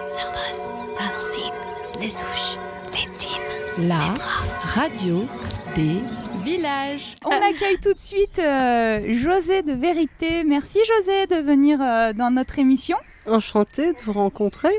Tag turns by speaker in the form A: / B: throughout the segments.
A: Servas, Valentine, les souches, les tines,
B: La
A: les bras.
B: radio des villages.
C: On accueille tout de suite José de Vérité. Merci José de venir dans notre émission.
D: Enchantée de vous rencontrer,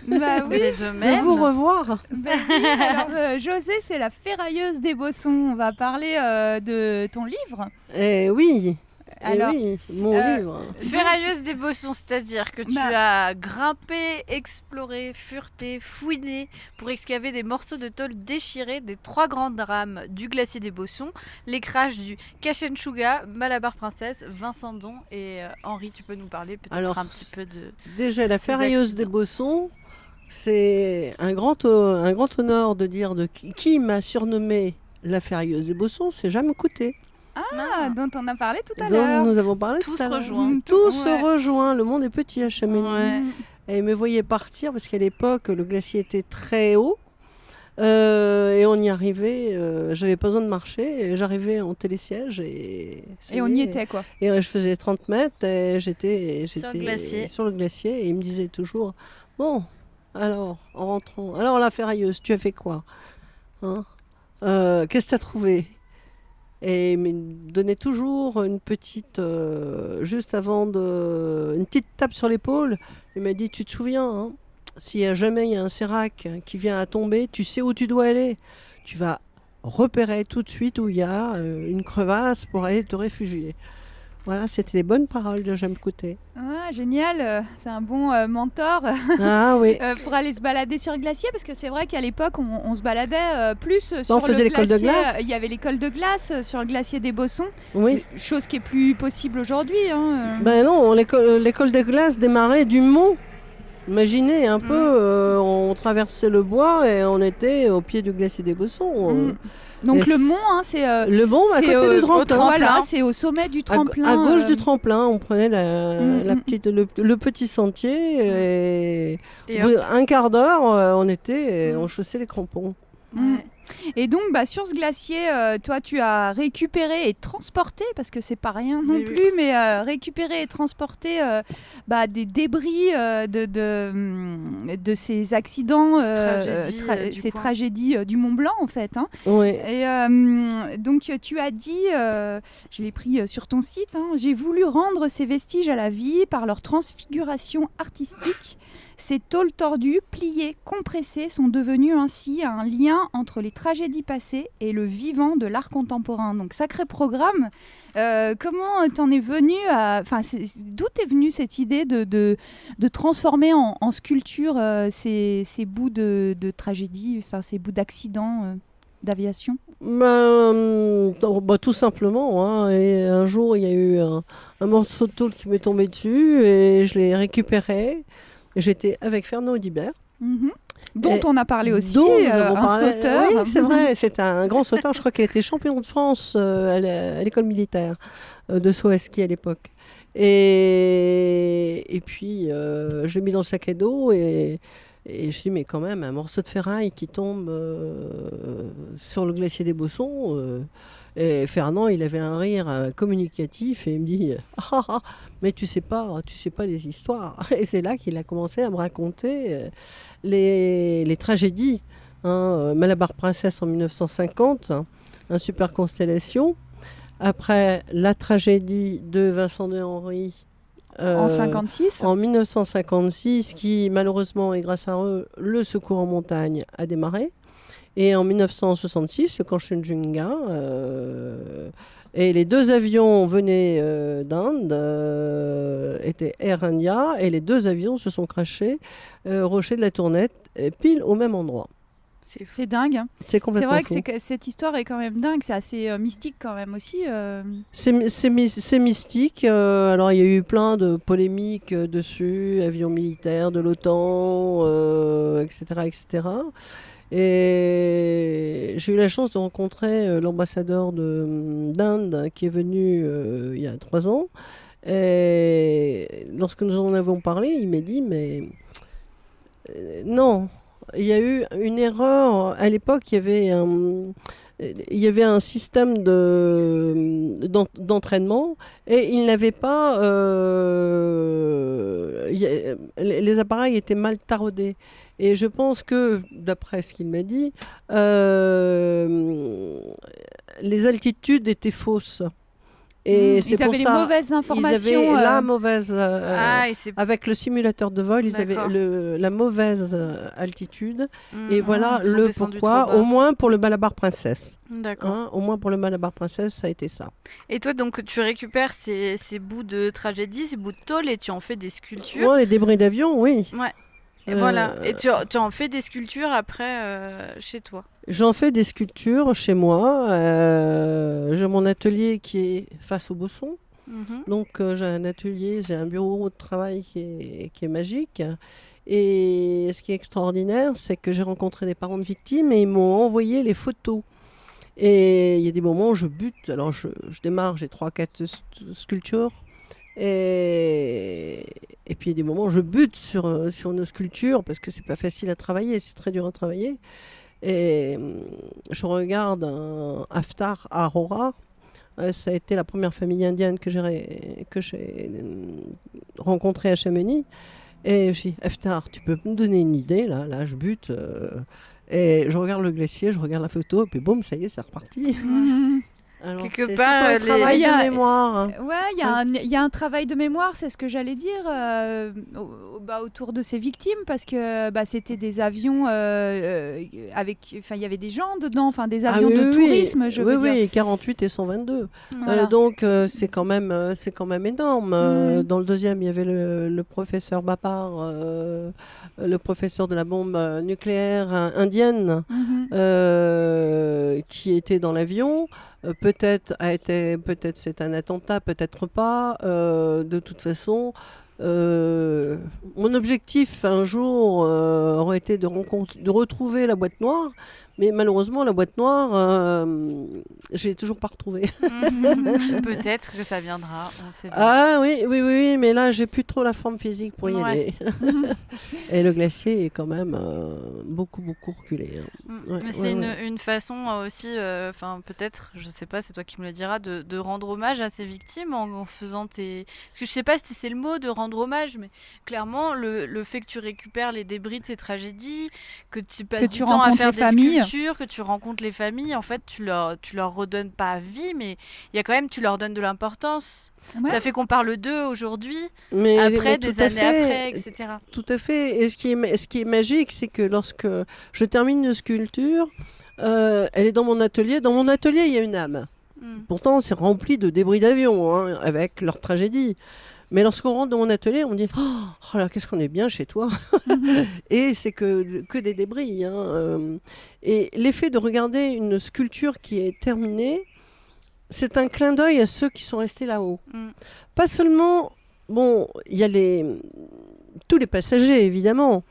C: Bah oui,
D: de vous revoir.
C: bah oui. Alors José, c'est la ferrailleuse des Bossons. On va parler de ton livre.
D: Oui,
C: Alors,
D: oui, mon livre.
E: Ferrailleuse des Bossons, c'est-à-dire que tu
C: Bah-
E: as grimpé, exploré, fureté, fouiné pour excaver des morceaux de tôle déchirés des 3 grandes rames du glacier des Bossons, les crashs du Kashenchuga, Malabar Princess, Vincent Don et Henri, tu peux nous parler peut-être
D: Alors,
E: un petit peu de...
D: Déjà, la
E: ces
D: ferrailleuse des
E: accidents.
D: Bossons, c'est un grand honneur de dire de qui m'a surnommée la ferrailleuse des Bossons, c'est Jeanne Coutet,
C: Dont on a parlé tout à
D: dont
C: l'heure.
D: nous avons parlé
E: Tous
D: tout à l'heure.
E: rejoints.
D: Tous
C: Ouais.
D: se rejoint, le monde est petit à Chamonix.
E: Ouais.
D: Et il me voyait partir parce qu'à l'époque, le glacier était très haut. Et on y arrivait, j'avais pas besoin de marcher, et j'arrivais en télésiège et
C: Et on y était quoi.
D: Et je faisais 30 mètres et j'étais
E: le glacier.
D: sur le glacier et il me disait toujours bon, alors en rentrant, alors la ferrailleuse, tu as fait quoi, hein? Qu'est-ce que tu as trouvé? Et il me donnait toujours une petite, juste avant une petite tape sur l'épaule. Il m'a dit, tu te souviens, hein, s'il y a jamais il y a un sérac qui vient à tomber, tu sais où tu dois aller. Tu vas repérer tout de suite où il y a une crevasse pour aller te réfugier. Voilà, c'était les bonnes paroles de Jeanne Coutet.
C: Ah, génial, c'est un bon mentor
D: Ah oui.
C: pour aller se balader sur le glacier, parce que c'est vrai qu'à l'époque on se baladait plus sur
D: on faisait
C: le
D: l'école de
C: glacier.
D: glace.
C: Il y avait l'école de glace sur le glacier des Bossons,
D: Oui.
C: chose qui est plus possible aujourd'hui. Hein.
D: Ben non, l'école de glace démarrait du mont. Imaginez un peu, on traversait le bois et on était au pied du glacier des Bossons.
C: Mm. Donc
D: et
C: le mont, hein, c'est
D: Le mont, à
C: c'est,
D: côté du tremplin.
C: voilà, c'est au sommet du tremplin.
D: À gauche du tremplin, on prenait le petit sentier et
E: Et
D: au bout
E: hop.
D: d'un quart d'heure,
C: Mm.
D: on chaussait les crampons.
C: Mm.
E: Ouais.
C: Et donc, sur ce glacier, toi, tu as récupéré et transporté, parce que c'est pas rien non
E: Oui, oui.
C: plus, mais récupéré et transporté des débris de ces accidents,
E: Tragédies, du
C: ces
E: coin.
C: tragédies du Mont Blanc, en fait. Hein.
D: Oui.
C: Et donc, tu as dit, je l'ai pris sur ton site, hein, j'ai voulu rendre ces vestiges à la vie par leur transfiguration artistique. Ces tôles tordues, pliées, compressées sont devenues ainsi un lien entre les tragédies passées et le vivant de l'art contemporain. Donc, sacré programme. Comment t'en es venu à... Enfin, d'où t'es venue cette idée de transformer en sculpture ces bouts de tragédie, enfin, ces bouts d'accidents d'aviation?
D: Tout simplement, hein. Et un jour, il y a eu un morceau de tôle qui m'est tombé dessus et je l'ai récupéré. J'étais avec Fernand Audibert.
C: Mhm. Dont
D: Et
C: on a parlé aussi,
D: dont nous avons
C: un
D: parlé.
C: sauteur.
D: Oui, c'est vrai, c'est un grand sauteur. Je crois qu'il était champion de France à l'école militaire de saut à ski à l'époque. Et puis, je l'ai mis dans le sac à dos et je me suis dit, mais quand même, un morceau de ferraille qui tombe sur le glacier des Bossons. Et Fernand, il avait un rire communicatif et il me dit, ah, ah, mais tu sais pas les histoires. Et c'est là qu'il a commencé à me raconter les tragédies. Hein. Malabar Princess en 1950, hein, un super constellation. Après, la tragédie de Vincent de Henry.
C: En 56.
D: En 1956, qui malheureusement, et grâce à eux, le secours en montagne a démarré. Et en 1966, le Kanchenjunga, et les 2 avions venaient d'Inde, étaient Air India, et les 2 avions se sont crashés Rocher de la Tournette, pile au même endroit.
C: C'est dingue. Hein.
D: C'est
C: C'est
D: complètement
C: vrai
D: fou.
C: que cette histoire est quand même dingue. C'est assez mystique quand même aussi.
D: C'est mystique. Alors, il y a eu plein de polémiques dessus, avions militaires de l'OTAN, etc., etc. Et j'ai eu la chance de rencontrer l'ambassadeur d'Inde qui est venu il y a 3 ans. Et lorsque nous en avons parlé, il m'a dit, mais non, il y a eu une erreur. À l'époque, il y avait un système d'entraînement et il n'avait pas les appareils étaient mal taraudés. Et je pense que, d'après ce qu'il m'a dit, les altitudes étaient fausses. Et c'est
C: Ils
D: pour
C: avaient les
D: ça,
C: mauvaises
D: ils
C: informations.
D: avaient la mauvaise...
E: Ah, et c'est.
D: avec le simulateur de vol, ils avaient
E: D'accord.
D: la mauvaise altitude.
E: Mhm.
D: Et voilà
E: Ils sont
D: le
E: descendus
D: pourquoi,
E: trop bas.
D: au moins pour le Malabar Princess.
E: D'accord.
D: Hein, au moins pour le Malabar Princess, ça a été ça.
E: Et toi, donc, tu récupères ces bouts de tragédie, ces bouts de tôle, et tu en fais des sculptures.
D: Moi, les débris d'avion, oui.
E: Ouais. Et
D: Euh,
E: voilà. Et tu en fais des sculptures après chez toi.
D: J'en fais des sculptures chez moi. J'ai mon atelier qui est face au Bosson.
E: Mhm.
D: Donc j'ai un atelier, j'ai un bureau de travail qui est magique. Et ce qui est extraordinaire, c'est que j'ai rencontré des parents de victimes et ils m'ont envoyé les photos. Et il y a des moments où je bute. Alors je démarre, j'ai 3-4 sculptures. Et puis il y a des moments où je bute sur une sculpture parce que c'est pas facile à travailler, c'est très dur à travailler. Et je regarde un Haftar à Aurora. Ça a été la première famille indienne que j'ai rencontrée à Chamonix. Et je dis, Haftar, tu peux me donner une idée là je bute. Et je regarde le glacier, je regarde la photo, et puis boum, ça y est, c'est reparti.
C: Mhm.
D: Alors,
E: Quelque
D: c'est
E: part,
D: un
E: les-
D: travail
C: Il y a-
D: de mémoire. Hein.
C: Ouais, il y a un travail de mémoire, c'est ce que j'allais dire, autour de ces victimes, parce que c'était des avions il y avait des gens dedans, enfin des avions
D: Ah oui,
C: de
D: oui,
C: tourisme, je veux dire.
D: Oui, 48 et 122.
C: Voilà.
D: Donc c'est quand même énorme.
C: Mhm.
D: Dans le deuxième, il y avait le professeur Bapar, le professeur de la bombe nucléaire indienne,
C: Mhm.
D: qui était dans l'avion. Peut-être c'est un attentat, peut-être pas. De toute façon, mon objectif un jour aurait été de retrouver la boîte noire, mais malheureusement la boîte noire, je l'ai toujours pas retrouvée.
E: Peut-être que ça viendra, on sait pas.
D: Ah oui, mais là j'ai plus trop la forme physique pour y
E: Ouais.
D: aller. Et le glacier est quand même beaucoup reculé. Hein.
E: Mm.
D: Ouais,
E: Mais c'est
D: ouais.
E: une façon aussi, enfin peut-être, je sais pas, c'est toi qui me le diras, de rendre hommage à ces victimes en faisant tes... Parce que je sais pas si c'est le mot de rendre hommage, mais clairement le fait que tu récupères les débris de ces tragédies, que tu passes
C: tu
E: du temps à
C: rencontres
E: faire
C: les
E: des
C: familles.
E: sculptures, que tu rencontres les familles, en fait tu leur redonnes pas vie, mais il y a quand même, tu leur donnes de l'importance.
C: Ouais.
E: Ça fait qu'on parle d'eux aujourd'hui,
D: Mais
E: après,
D: tout
E: des
D: à
E: années
D: fait,
E: après, etc.
D: Tout à fait. Et ce qui est magique, c'est que lorsque je termine une sculpture, elle est dans mon atelier. Dans mon atelier, il y a une âme.
E: Mm.
D: Pourtant, c'est rempli de débris d'avion, hein, avec leur tragédie. Mais lorsqu'on rentre dans mon atelier, on me dit oh là, qu'est-ce qu'on est bien chez toi. Et c'est que des débris. Hein. Et l'effet de regarder une sculpture qui est terminée, c'est un clin d'œil à ceux qui sont restés là-haut.
E: Mm.
D: Pas seulement, bon, il y a tous les passagers, évidemment.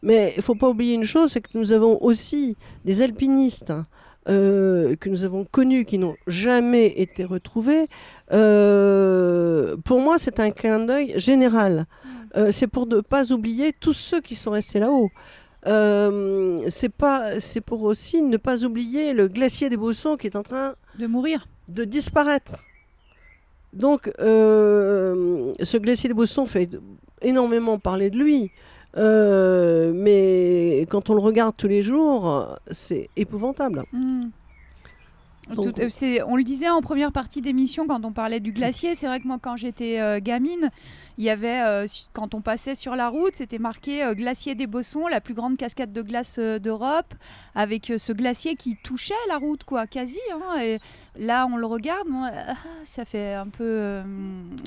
D: Mais il ne faut pas oublier une chose, c'est que nous avons aussi des alpinistes que nous avons connus, qui n'ont jamais été retrouvés. Pour moi, c'est un clin d'œil général. C'est pour ne pas oublier tous ceux qui sont restés là-haut. C'est pour aussi ne pas oublier le glacier des Bossons qui est en train
C: De mourir.
D: de disparaître. Donc, ce glacier des Bossons fait énormément parler de lui. Mais quand on le regarde tous les jours, c'est épouvantable.
C: Mm.
D: Donc,
C: On le disait en première partie d'émission quand on parlait du glacier. C'est vrai que moi, quand j'étais gamine, il y avait, quand on passait sur la route, c'était marqué glacier des Bossons, la plus grande cascade de glace d'Europe, avec ce glacier qui touchait la route, quoi, quasi. Hein, et là, on le regarde, ça fait un peu,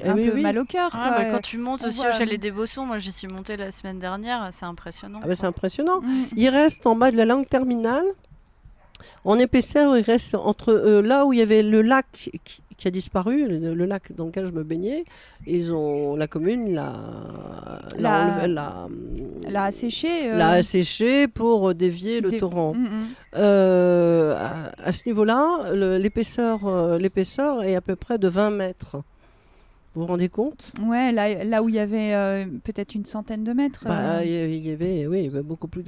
D: oui.
C: mal au cœur.
E: Ouais,
C: quoi.
E: bah, quand tu montes
C: on
E: aussi
C: voit-
E: au chalet des Bossons, moi j'y suis montée la semaine dernière, c'est impressionnant.
D: Ah ben, c'est impressionnant.
C: Mm.
D: Il reste en bas de la langue terminale, en épaisseur, il reste entre là où il y avait le lac qui a disparu, le lac dans lequel je me baignais. La commune
C: L'a asséché.
D: l'a asséché pour dévier le
C: Des-
D: torrent.
C: Mm, mm.
D: À ce niveau-là, l'épaisseur est à peu près de 20 mètres. Vous vous rendez compte?
C: Ouais, là où il y avait peut-être une centaine de mètres.
D: Bah, il y avait, oui, beaucoup plus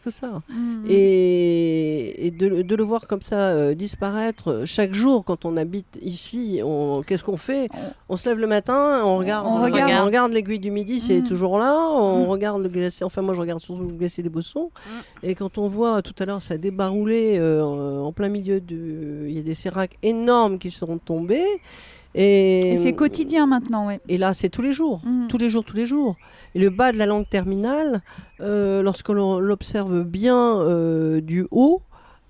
D: que ça.
C: Mm.
D: Et de le voir comme ça disparaître chaque jour quand on habite ici, qu'est-ce qu'on fait? On se lève le matin, on regarde l'aiguille du Midi, c'est toujours là, on regarde le glacier, enfin moi je regarde surtout le glacier des Bossons, et quand on voit tout à l'heure ça débaroulé en plein milieu il y a des séracs énormes qui sont tombés.
C: Et c'est quotidien maintenant, ouais.
D: Et là, c'est tous les jours, tous les jours. Et le bas de la langue terminale, lorsqu'on l'observe bien du haut,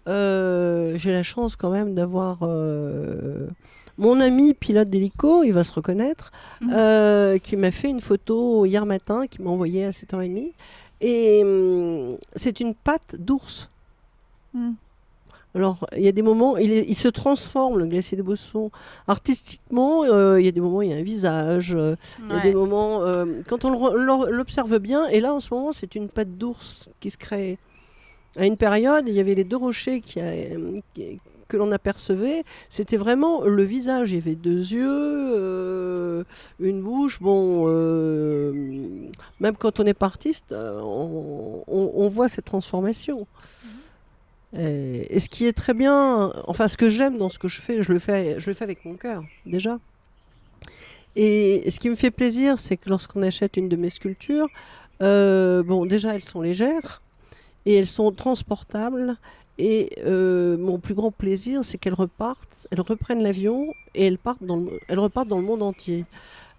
D: j'ai la chance quand même d'avoir mon ami pilote d'hélico, il va se reconnaître, qui m'a fait une photo hier matin, qui m'a envoyé à 7h30. Et c'est une patte d'ours. Alors, il y a des moments, il se transforme, le glacier des Bossons, artistiquement. Il y a des moments, il y a un visage. Il y a des moments, quand on l'observe bien, et là, en ce moment, c'est une patte d'ours qui se crée. À une période, il y avait les deux rochers que l'on apercevait. C'était vraiment le visage. Il y avait deux yeux, une bouche. Bon, même quand on est artiste, on voit cette transformation. Et ce qui est très bien, enfin ce que j'aime dans ce que je fais, je le fais avec mon cœur déjà. Et ce qui me fait plaisir, c'est que lorsqu'on achète une de mes sculptures, bon déjà elles sont légères et elles sont transportables. Et mon plus grand plaisir, c'est qu'elles reprennent l'avion et elles repartent dans le monde entier.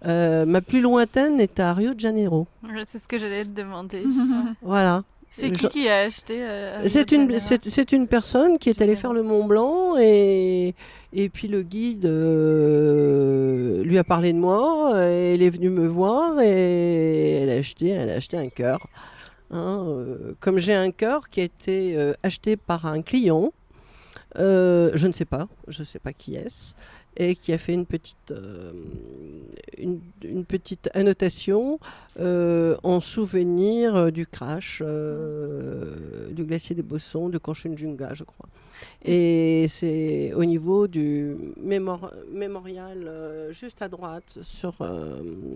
D: Ma plus lointaine est à Rio de Janeiro.
E: C'est ce que j'allais te demander.
D: Voilà.
E: C'est qui a acheté
D: C'est une personne qui est allée faire le Mont Blanc et puis le guide lui a parlé de moi et elle est venue me voir et elle a acheté un cœur. Comme j'ai un cœur qui a été acheté par un client, je ne sais pas qui est-ce, et qui a fait une petite annotation en souvenir du crash du glacier des Bossons, de Kanchenjunga, je crois. Et c'est au niveau du mémorial juste à droite,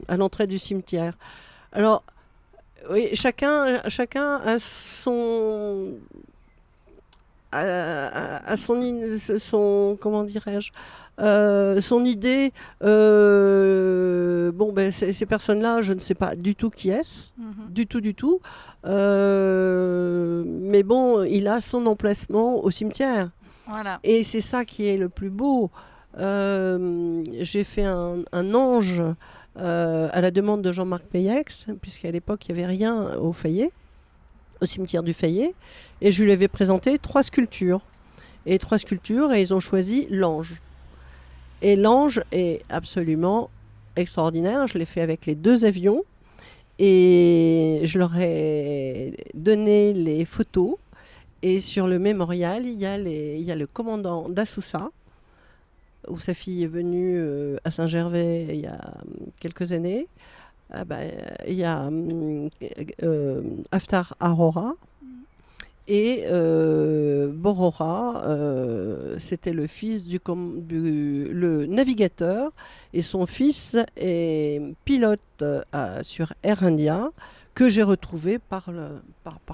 D: à l'entrée du cimetière. Alors, oui, chacun a son comment dirais-je, son idée. Bon, ben, ces personnes-là, je ne sais pas du tout qui est-ce, du tout. Mais bon, il a son emplacement au cimetière.
E: Voilà.
D: Et c'est ça qui est le plus beau. J'ai fait un ange à la demande de Jean-Marc Payex, puisqu'à l'époque, il n'y avait rien au cimetière du Fayet, et je lui avais présenté 3 sculptures. Et ils ont choisi l'ange. Et l'ange est absolument extraordinaire. Je l'ai fait avec les 2 avions, et je leur ai donné les photos. Et sur le mémorial, il y a le commandant d'Assousa, où sa fille est venue à Saint-Gervais il y a quelques années. Il y a Haftar Aurora et Borora, c'était le fils le navigateur, et son fils est pilote sur Air India, que j'ai retrouvé par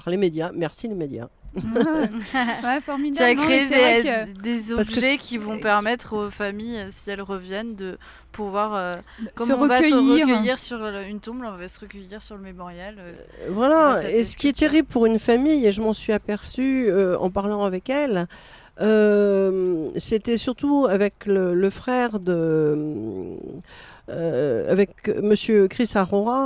D: les médias. Merci les médias.
C: Ouais, formidable.
E: Tu as créé
C: que...
E: des objets qui vont permettre aux familles, si elles reviennent, de pouvoir comme on va se recueillir sur une tombe, on va se recueillir sur le mémorial.
D: Voilà, et ce qui est terrible pour une famille, et je m'en suis aperçue en parlant avec elle, c'était surtout avec le frère avec monsieur Chris Arora,